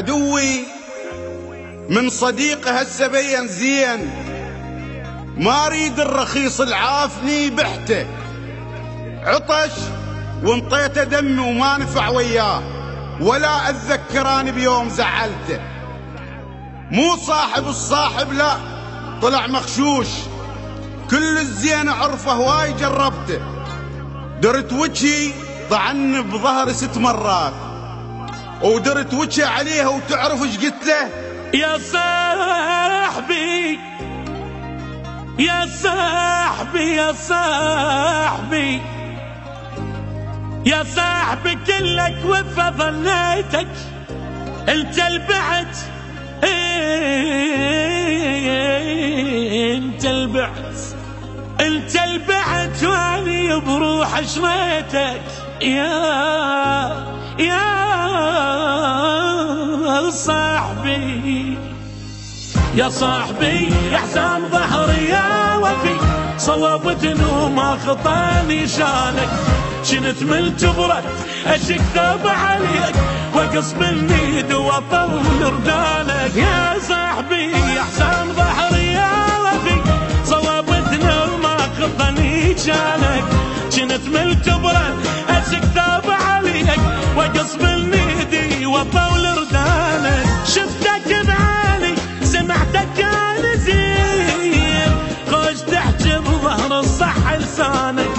عدوي من صديقه هسه بين زين، ما اريد الرخيص العافني بحته، عطش وانطيته دمي وما نفع وياه، ولا اتذكر اني بيوم زعلته. مو صاحب الصاحب لا، طلع مخشوش، كل الزين عرفه هواي جربته، درت وجهي طعني بظهري 6 مرات، ودرت وجهي عليها وتعرف ايش قلت له؟ يا صاحبي يا صاحبي يا صاحبي يا صاحبي كلك وفا ظنيتك انت البعد، انت البعد واني بروح شريتك يا صاحبي يا صاحبي يا حسام ظهري يا وفي، صوبتني وما خطاني شانك، شنت من جبرك اشكتب عليك واقص بالنيد واطول ردانك. يا صاحبي يا حسام ظهري يا وفي، صوبتني وما خطاني شانك، شنت من جبرك اشكتب عليك واقص بالنيد واطول ردانك. شفتك بعيني سمعتك كان زين، خوش تحكي بظهر الصح لسانك،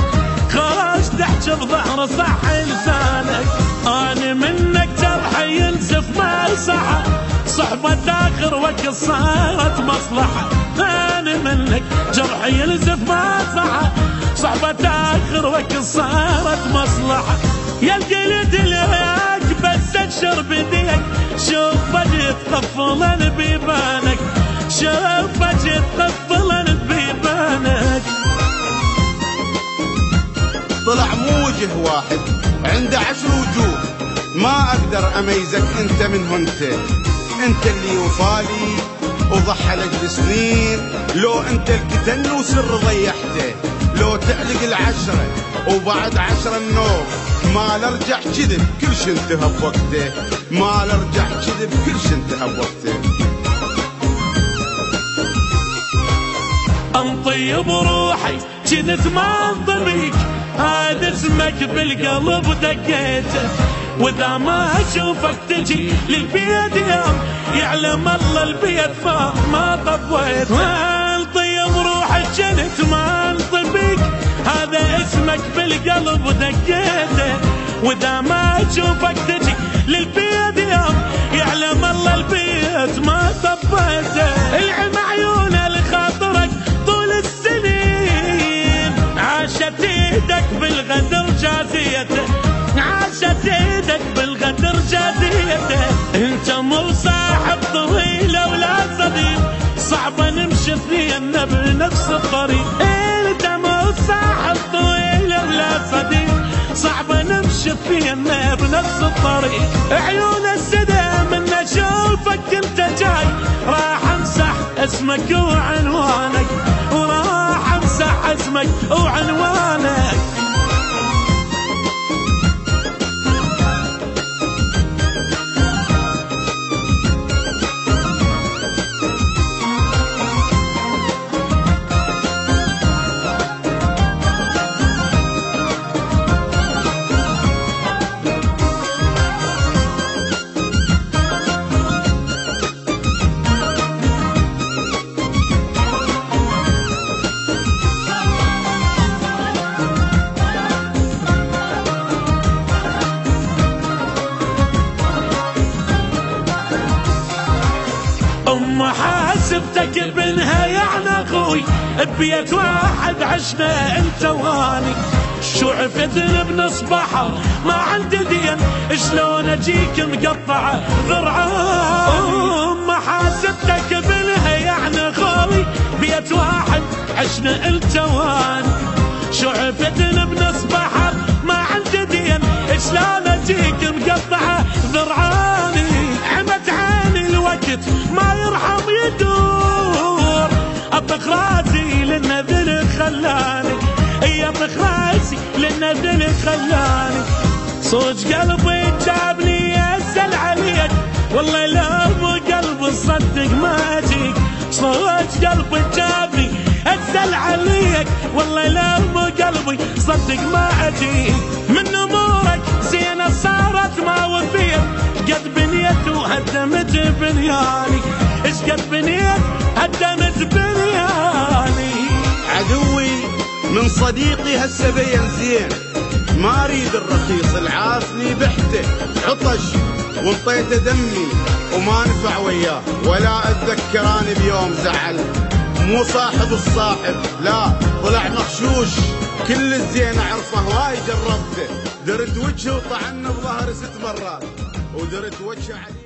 خوش تحكي بظهر صح لسانك. انا منك جرحي ينزف ما صح، صحبة اخر وقت صارت مصلحة. انا منك جرحي ينزف ما صح، صحبة اخر وقت صارت مصلحة. يا القلد لك بس اشر بديك، شوف اجي تقفلن بيبانك، شوف اجي تقفلن بيبانك. طلع مو وجه واحد عنده 10 وجوه، ما اقدر اميزك انت منه انت اللي وفالي وضحى لك سنين، لو انت الكتن وسر ضيحته، لو تعلق 10 وبعد 10 النوم، ما لرجع كذب كل شي انتهى بوقته، ما لرجع كذب كل شي انتهى بوقته. انطيب روحي كنت ما انطبيك، هذا اسمك بالقلب دقيته، واذا ما اشوفك تجي للبيت يوم يعلم الله البيت ما طفيت. انطيب روحي كنت ما انطبيك، هذا اسمك بالقلب دقيته، واذا ما اشوفك تجي للبيت يوم يعلم الله البيت ما طفيته. العم عيونه لخاطرك طول السنين، عاشت ايدك بالغدر جازيته، عاشت ايدك بالغدر جازيته. انت مو صاحب طويل ولا صديق، صعب نمشي اثنين بنفس الطريق. انت مو صاحب طويل ولا صديق، صعب نمشي اثنين بنفس الطريق. عيون السدى من اشوفك انت جاي، راح امسح اسمك وعنوانك، وراح امسح اسمك وعنوانك. حاسبتك بنها يعني اخوي، ببيت واحد عشنا انت واني، شو عفتني بنصبحها ما عندي دين، شلون اجيك مقطعه ذرعان. حاسبتك بنها يعني اخوي، بيت واحد عشنا انت واني، شو عفتني بنصبحها ما عندي دين، شلون اجيك مقطعه ذرعاني. عمت عيني الوقت ما يرحم يدور، اطخ راسي للنذل خلاني، يا اطخ راسي للنذل خلاني. صوت قلبي جابني يسأل عليك، والله لا ابو قلبي صدق ما اجيك، صوت قلبي جابني اتزل عليك، والله لا ابو قلبي صدق ما اجيك، من امورك زينه صارت ما وفيت، قد بنيت وهدمت بنياني، ايش قد بنيت هدمت بنياني. عدوي من صديقي هسه بين زين، ما اريد الرخيص العافني بحته، عطش وانطيته دمي وما نفع وياه، ولا اتذكراني بيوم زعل، مو صاحب الصاحب لا طلع مخشوش، كل الزين اعرفه هواي جربته، درت وجهه وطعنا بظهري 6 مرات ودرت وجهه علي.